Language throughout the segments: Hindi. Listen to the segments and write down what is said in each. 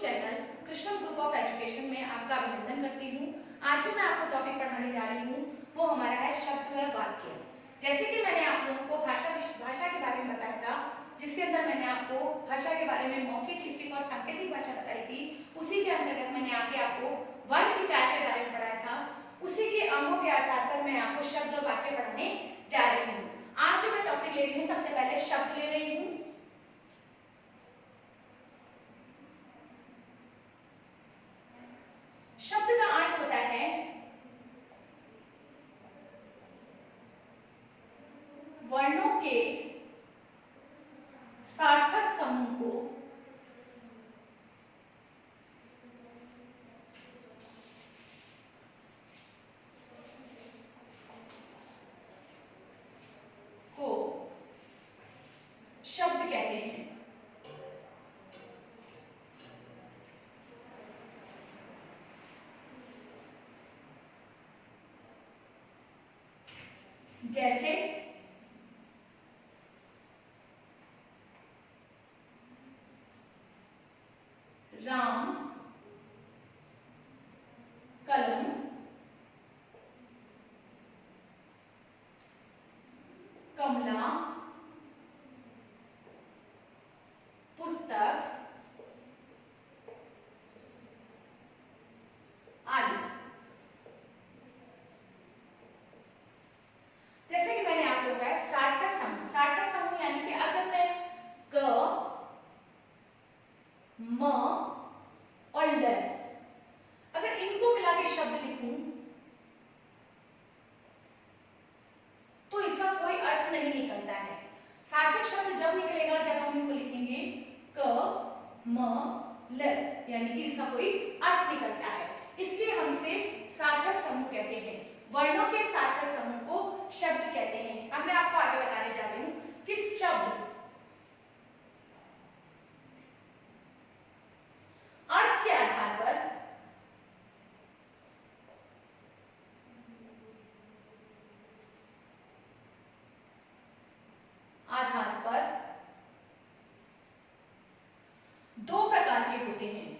Channel Krishna group of education में आपका अभिनंदन करती हूँ। आज जो मैं आपको टॉपिक पढ़ाने जा रही हूँ वो हमारा है शब्द व वाक्य। जैसे कि मैंने आप लोगों को भाषा के बारे में बताया था, जिसके अंदर मैंने आपको भाषा के बारे में मौखिक, लिपिक और सांकेतिक भाषा बताई थी, उसी के अंतर्गत मैंने आगे आपको वर्ण विचार के बारे में पढ़ाया था। उसी के अंगों के आधार पर मैं आपको शब्द और वाक्य पढ़ाने जा रही हूँ। आज जो मैं टॉपिक ले रही हूँ, सबसे पहले शब्द ले रही हूँ। शब्द का अर्थ होता है वर्णों के सार्थक समूह को शब्द कहते हैं। जैसे राम, कलम, कमला, पुस्तक आदि। जैसे कि मैंने आप लोगों का सार्थक समूह यानी कि अगर मैं क, म और ल अगर इनको मिला के शब्द लिखूं तो इसका कोई अर्थ नहीं निकलता है। सार्थक शब्द जब निकलेगा जब हम इसको लिखेंगे क, म, ल, यानी कि इसका कोई अर्थ निकलता है। इसलिए हम इसे सार्थक समूह कहते हैं। वर्णों के सार्थक समूह को शब्द कहते हैं। अब मैं आपको आगे बताने जा रही हूँ कि शब्द अर्थ के आधार पर दो प्रकार के होते हैं।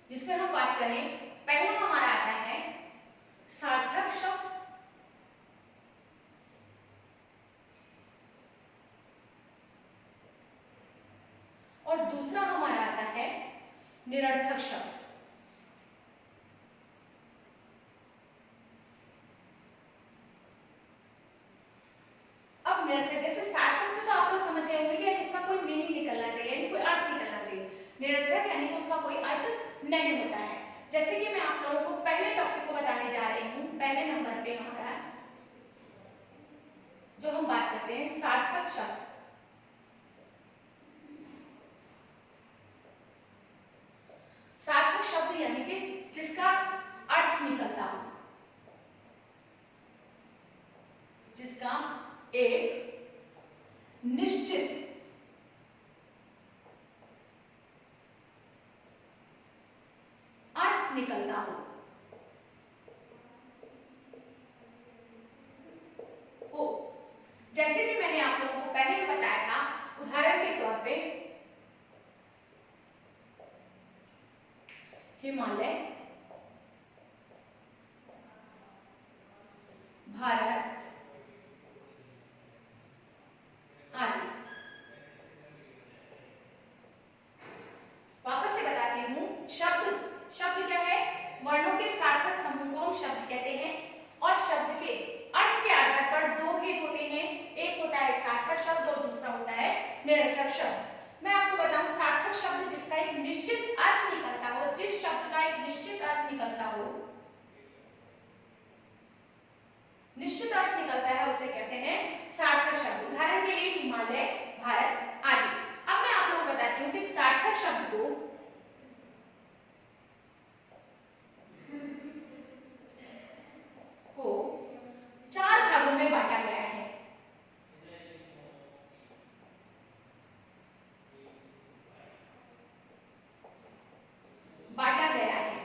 जिसमें हम बात करें, पहला हमारा आता है सार्थक शब्द और दूसरा हमारा आता है निरर्थक शब्द। अब निरर्थक, जैसे सार्थक से तो आप लोग समझ गए होंगे कि इसका कोई मीनिंग निकलना चाहिए, यानी कोई अर्थ निकलना चाहिए। निरर्थक यानी कि उसका कोई अर्थ नहीं होता है। जैसे कि मैं आप लोगों को पहले टॉपिक को बताने जा रही हूँ। पहले नंबर पे हमारा जो हम बात करते हैं सार्थक शब्द। सार्थक शब्द यानी कि जिसका अर्थ निकलता हो, जिसका एक निश्चित अर्थ निकलता हो। जैसे कि मैंने आप लोगों को पहले बताया था, उदाहरण के तौर पे हिमालय, भारत आदि। वापस से बताती हूँ, शब्द क्या है? वर्णों के सार्थक समूह को हम शब्द कहते हैं और शब्द के अर्थ के आधार पर दो भेद होते हैं। एक होता है सार्थक शब्द और दूसरा होता है निरर्थक शब्द। मैं आपको बताऊं, सार्थक शब्द जिसका एक निश्चित अर्थ निकलता हो, जिस शब्द का एक निश्चित अर्थ निकलता हो, निश्चित अर्थ निकलता है, उसे कहते हैं सार्थक शब्द। उदाहरण के लिए हिमालय, भारत आदि। अब मैं आप लोगों को बताती हूँ कि सार्थक शब्द को चार भागों में बांटा गया है। बांटा गया है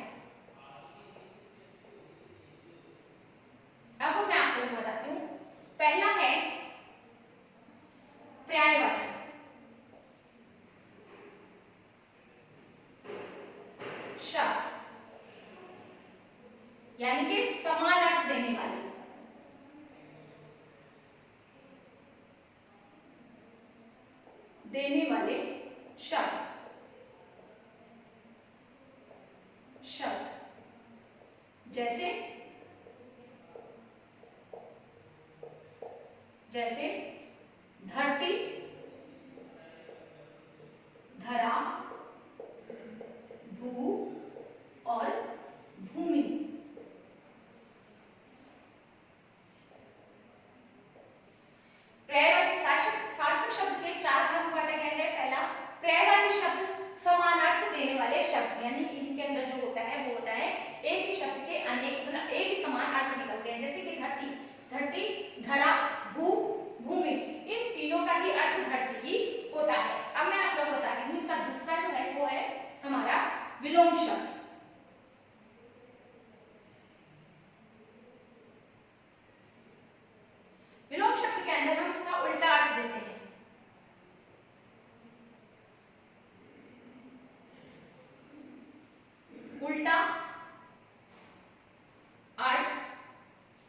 यानी कि समान अर्थ देने वाले। शब्द जैसे धरती, धरा, भू और भूमि। पर्यायवाची सार्थक शब्द के चार भागों में बांटा गया है। पहला, पर्यायवाची शब्द समानार्थ देने वाले शब्द, यानी इनके अंदर जो होता है वो होता है एक ही शब्द के एक ही समान अर्थ निकलते हैं। जैसे कि धरती, धरा, भू, भूमि, इन तीनों का ही अर्थ धरती ही होता है। अब मैं आप लोग बता रही हूँ, इसका दूसरा जो है वो है हमारा विलोम शब्द। विलोम शब्द के अंदर हम इसका उल्टा अर्थ देते हैं। उल्टा अर्थ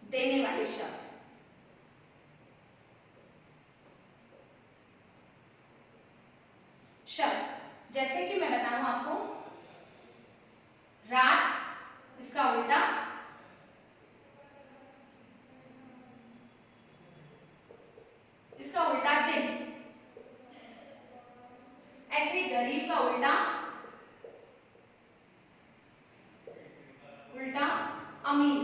देने वाले शब्द। जैसे कि मैं बताऊं आपको, रात, इसका उल्टा दिन। ऐसे ही गरीब का उल्टा अमीर।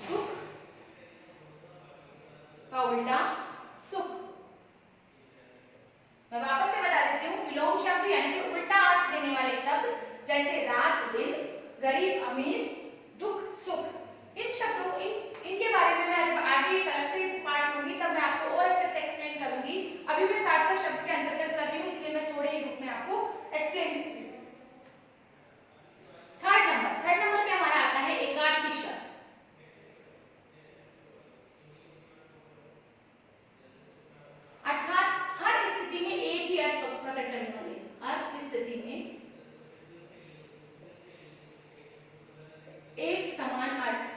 दुख का उल्टा सुख। मैं वापस से बता देती हूँ, विलोम शब्द यानी कि उल्टा अर्थ देने वाले शब्द, जैसे रात, दिन, गरीब, अमीर, दुख, सुख। इन शब्दों इनके बारे में मैं जब आगे एक अलग से पार्ट लूंगी तब मैं आपको और अच्छे से एक्सप्लेन करूंगी। अभी मैं सार्थक शब्द के अंतर्गत कर रही हूँ, इसलिए मैं थोड़े ही रूप में आपको एक्सप्लेन करूंगी। थर्ड नंबर पे हमारा आता है एकार्थी शब्द। अर्थात हर स्थिति में एक ही अर्थ प्रकट करने वाले, हर स्थिति में एक समान अर्थ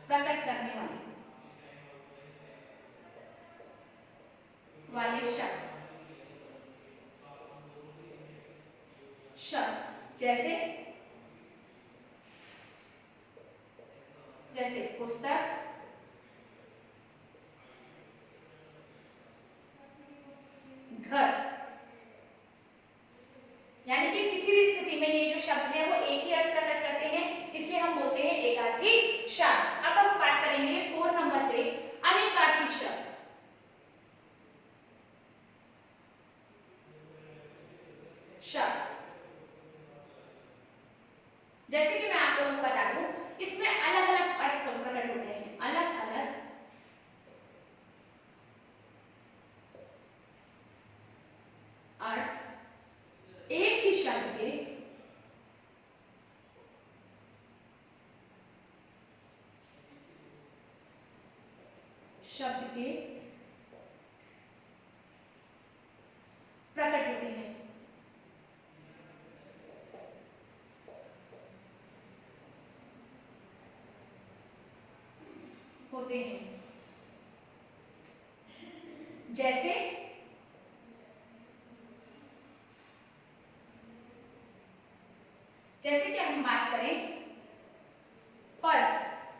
प्रकट करने वाले शब्द जैसे पुस्तक, घर। यानी कि किसी भी स्थिति में ये जो शब्द है वो एक ही अर्थ प्रकट करते हैं, इसलिए हम बोलते हैं एकार्थी शब्द। अब हम बात करेंगे 4 नंबर पे अनेकार्थी शब्द। जैसे कि मैं आप लोगों को बता दूं, इसमें अलग अलग अर्थ प्रकट होते हैं, अलग अलग अर्थ एक ही शब्द के प्रकट होते हैं। जैसे कि हम बात करें पर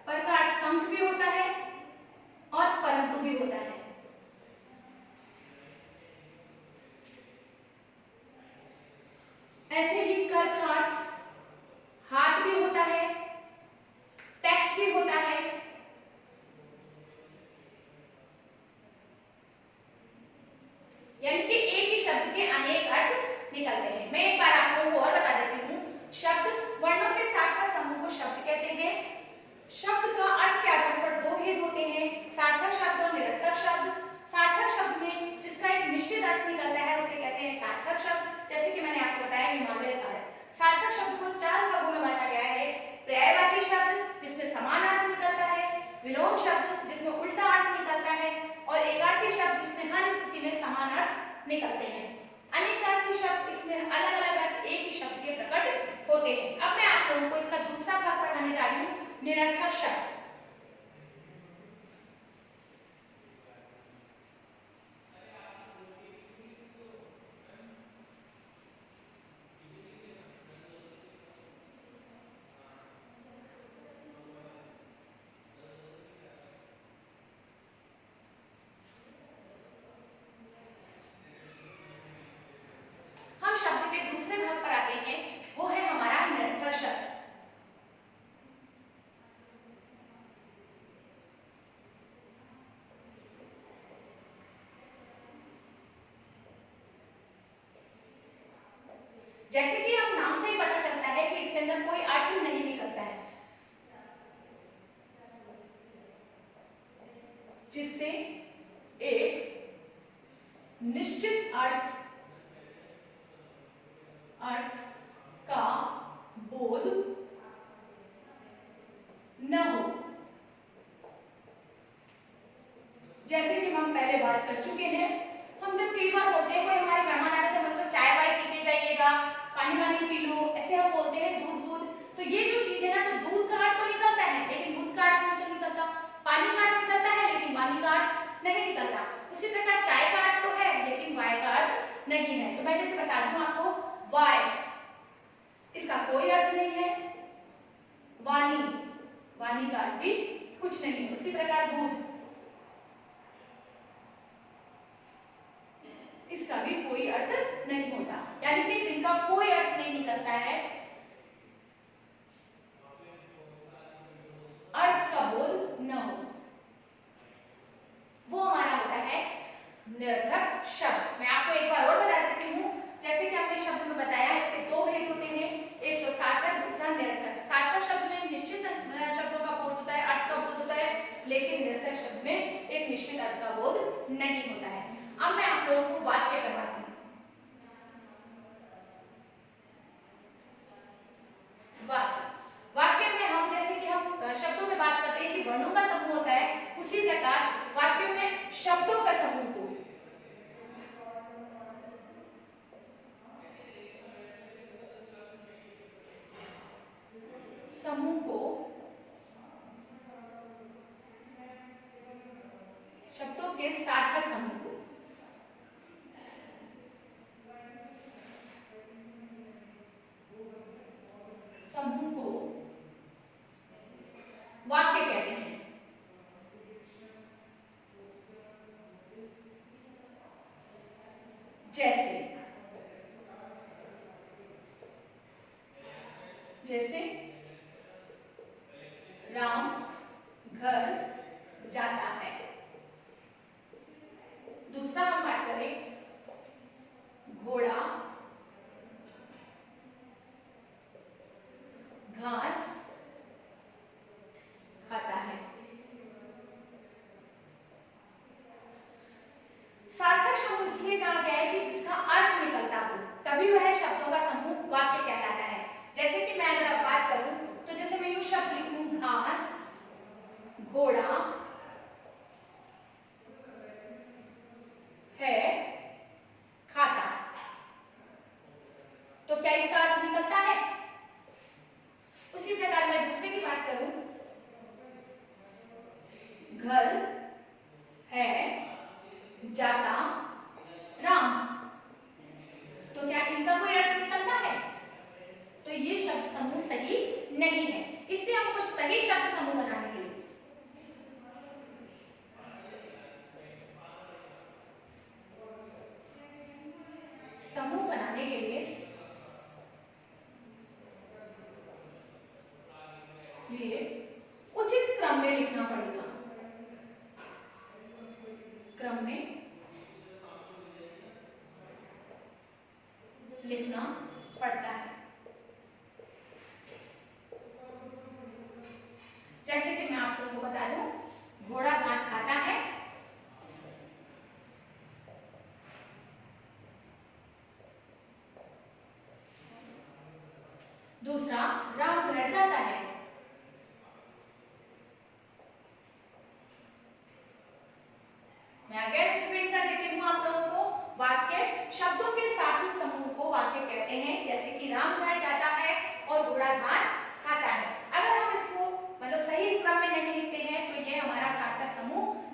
का अर्थ पंख भी होता है और परंतु भी होता है। ऐसे ही कर का अर्थ हाथ भी होता है, टैक्स भी होता है। यानी कि एक ही शब्द के अनेक अर्थ निकलते हैं। मैं एक बार आप लोगों को और बता देती हूँ, शब्द वर्णों के सार्थक समूह को शब्द कहते हैं। शब्द का अर्थ के आधार पर दो भेद होते हैं, सार्थक शब्द और निरर्थक शब्द। सार्थक शब्द में जिसका एक निश्चित अर्थ निकलता है उसे कहते हैं सार्थक शब्द। जैसे कि मैंने आपको बताया हिमालय भारत। सार्थक शब्द को 4 भागों में बांटा गया है। पर्यायवाची शब्द जिसमें समान अर्थ निकलता शब्द जिसमें उल्टा अर्थ निकलता है और एकार्थी शब्द जिसमें हर स्थिति में समान अर्थ निकलते हैं। अनेकार्थी शब्द इसमें अलग अलग अर्थ एक ही शब्द के प्रकट होते हैं। अब मैं आप लोगों को इसका दूसरा भाग पढ़ाने जा रही हूँ, निरर्थक शब्द। शब्द के दूसरे भाग पर आते हैं, वो है हमारा निरर्थक शब्द। जैसे कि हम नाम से ही पता चलता है कि इसके अंदर कोई अर्थ नहीं निकलता है, जिससे एक निश्चित अर्थ का बोध न हो। जैसे कि हम पहले बात कर चुके हैं, हम जब कई बार बोलते हैं कोई हमारे मेहमान आ रहे थे, मतलब चाय वाय पीते जाइएगा, पानी वानी पी लो, ऐसे हम बोलते हैं दूध दूध। तो ये जो चीज है ना, तो दूध का अर्थ तो निकलता है लेकिन दूध का अर्थ नहीं तो निकलता, पानी का अर्थ निकलता है लेकिन पानी का अर्थ नहीं निकलता। उसी प्रकार चाय का अर्थ तो है लेकिन वाय का अर्थ नहीं है। तो मैं जैसे बता दूं आपको, वाय इसका कोई अर्थ नहीं है, वाणी वाणी का अर्थ भी कुछ नहीं है। उसी प्रकार दूध, इसका भी कोई अर्थ नहीं होता। यानी कि जिनका कोई अर्थ नहीं निकलता है, अर्थ का बोध न हो, वो हमारा होता है निरर्थक शब्द। मैं आपको एक बार और बता देती हूँ, जैसे कि हमने शब्द में बताया इसके दो भेद होते हैं, एक तो सार्थक, दूसरा निरर्थक। सार्थक शब्द में निश्चित शब्दों का बोध होता है, अर्थ का बोध होता है, लेकिन निरर्थक शब्द में एक निश्चित अर्थ का बोध नहीं होता है। अब मैं आप लोगों को वाक्य करवाती हूँ। वाक्य में हम जैसे कि हम शब्दों में बात करते हैं कि वर्णों का समूह होता है, उसी प्रकार वाक्यों में शब्दों का समूह को शब्दों के सार्थक समूह को वाक्य कहते हैं। जैसे राम घर जाता है। दूसरा हम बात करें, घोड़ा घास खाता है। सार्थक समूह इसलिए कहा गया है कि जिसका अर्थ निकलता हो, तभी वह शब्दों का समूह वाक्य कहलाता है। जैसे कि मैं अगर बात करूं तो जैसे मैं यूं शब्द लिखूं, घास, घोड़ा है खाता, तो क्या इसका अर्थ निकलता है? उसी प्रकार मैं दूसरे की बात करूं, घर है जाता राम, तो क्या इनका कोई अर्थ निकलता है? तो ये शब्द समूह सही नहीं है। इसलिए हमको सही शब्द समूह बनाने के लिए लिए उचित क्रम में लिखना पड़ेगा। क्रम में लिखना पड़ता है। जैसे कि मैं आप लोगों को बता दूं, घोड़ा घास खाता है, दूसरा राम घर जाता है।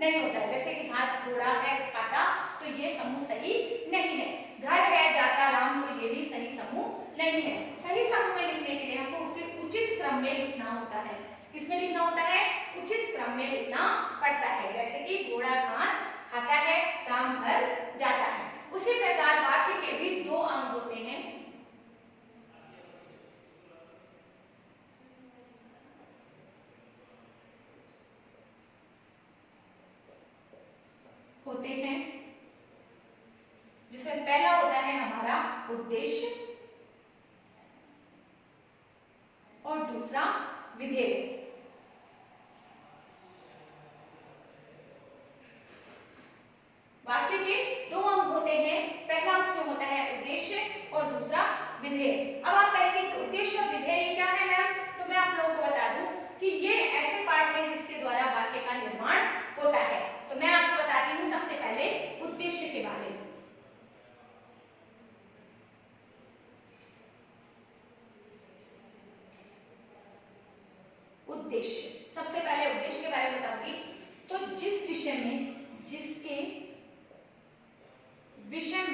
नहीं होता है। जैसे कि घास घोड़ा है खाता, तो ये समूह सही नहीं है। घर है जाता राम, तो ये भी सही समूह नहीं है। सही समूह में लिखने के लिए हमको उसे उचित क्रम में लिखना होता है। किसमें लिखना होता है? उचित क्रम में लिखना पड़ता है। जैसे कि घोड़ा घास खाता है, राम घर जाता है। उसी प्रकार वाक्य के भी दो अंग होते हैं। जिसमें पहला होता है हमारा उद्देश्य और दूसरा विधेय। वाक्य के दो अंग होते हैं, पहला उसमें होता है उद्देश्य और दूसरा विधेय। अब आप कहेंगे कि उद्देश्य और विधेय क्या है मैम? तो मैं आप लोगों को बता दूं कि ये ऐसे पार्ट है जिसके द्वारा वाक्य का निर्माण होता है। तो मैं आपको बताती हूँ सबसे पहले उद्देश्य के बारे में। उद्देश्य, सबसे पहले उद्देश्य के बारे में बताऊंगी। तो जिस विषय में, जिसके विषय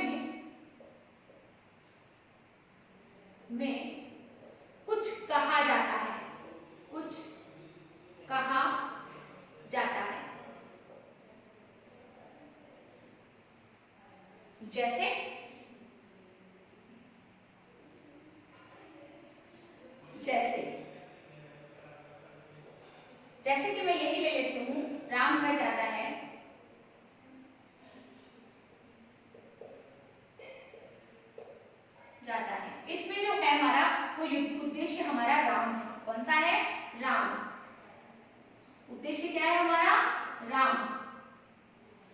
में कुछ कहा जाता है, कुछ कहा जाता है। जैसे जैसे कि मैं यही ले लेती हूं, राम घर जाता है, इसमें जो है हमारा वो उद्देश्य हमारा राम है। कौन सा है? राम। उद्देश्य क्या है हमारा? राम,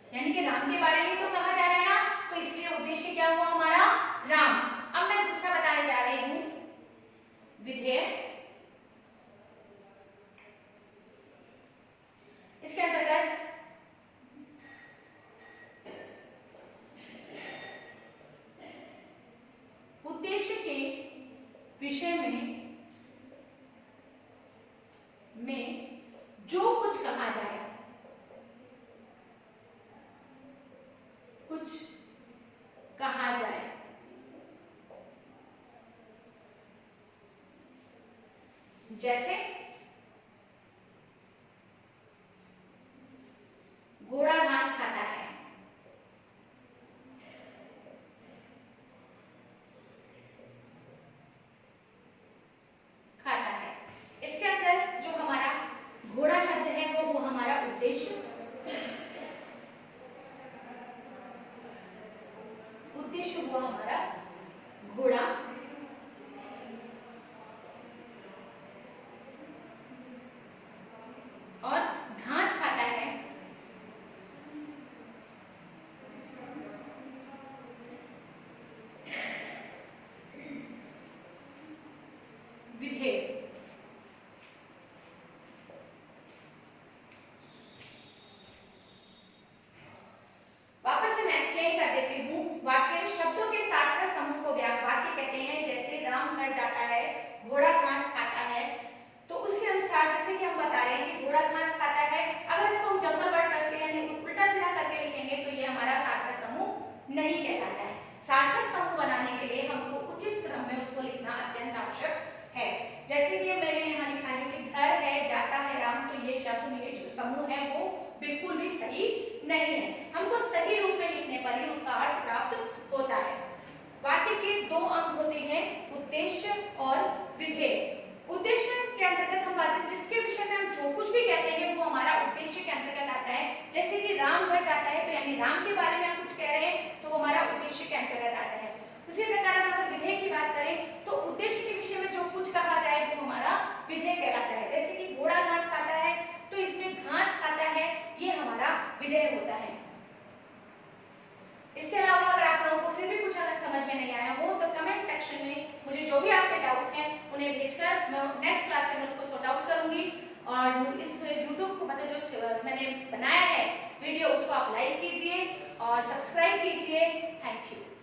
यानी कि राम के बारे में तो कहा जा रहा है ना, तो इसलिए उद्देश्य क्या हुआ हमारा? राम। अब मैं दूसरा बताने जा रही हूं, विधेय। इसके अंतर्गत उद्देश्य के विषय में जो कुछ कहा जाए, कुछ कहा जाए। जैसे घोड़ा घास खाता है, इसके अंदर जो हमारा घोड़ा शब्द है वो हमारा उद्देश्य, हुआ हमारा घोड़ा। और घास खाता है, विधेय। वापस से मैं एक्सप्लेन कर देती हूँ। वाक्य शब्दों के सार्थक समूह को वाक्य कहते हैं। जैसे राम घर जाता है, घोड़ा घास खाता है, तो उसके अनुसार जैसे कि हम बता रहे हैं कि घोड़ा घास खाता है, अगर इसको हम जम्बल वर्ड करके यानी उल्टा सीधा करके लिखेंगे तो ये हमारा सार्थक समूह नहीं कहलाता है। सार्थक समूह बनाने के लिए हमको उचित क्रम में उसको लिखना अत्यंत आवश्यक है। जैसे कि मैंने यहाँ लिखा है कि घर है जाता है राम, तो ये शब्द में जो समूह है वो बिल्कुल भी सही नहीं है। हमको सही रूप में लिखने पर ही उसका अर्थ प्राप्त होता है। वाक्य के दो अंग होते हैं, उद्देश्य और विधेय। उद्देश्य के अंतर्गत हम बात जिसके विषय में हम जो कुछ भी कहते हैं वो हमारा उद्देश्य के अंतर्गत आता है। जैसे कि राम घर जाता है, तो यानी राम के बारे में हम कुछ कह रहे हैं तो वो हमारा उद्देश्य के अंतर्गत आता है। उसी प्रकार अगर विधेय की बात करें तो उद्देश्य के विषय में जो कुछ कहा जाए वो हमारा विधेय कहलाता है। जैसे कि घोड़ा घास खाता है, तो इसमें घास खाता है, ये हमारा विधेय होता है। इसके अलावा अगर आप लोगों को फिर भी कुछ अगर समझ में नहीं आया हो तो कमेंट सेक्शन में मुझे जो भी आपके डाउट्स हैं उन्हें भेजकर मैं नेक्स्ट क्लास के अंदर उसको सॉर्ट आउट करूंगी। और इस YouTube को मतलब जो मैंने बनाया है वीडियो, उसको आप लाइक कीजिए और सब्सक्राइब कीजिए। Thank you.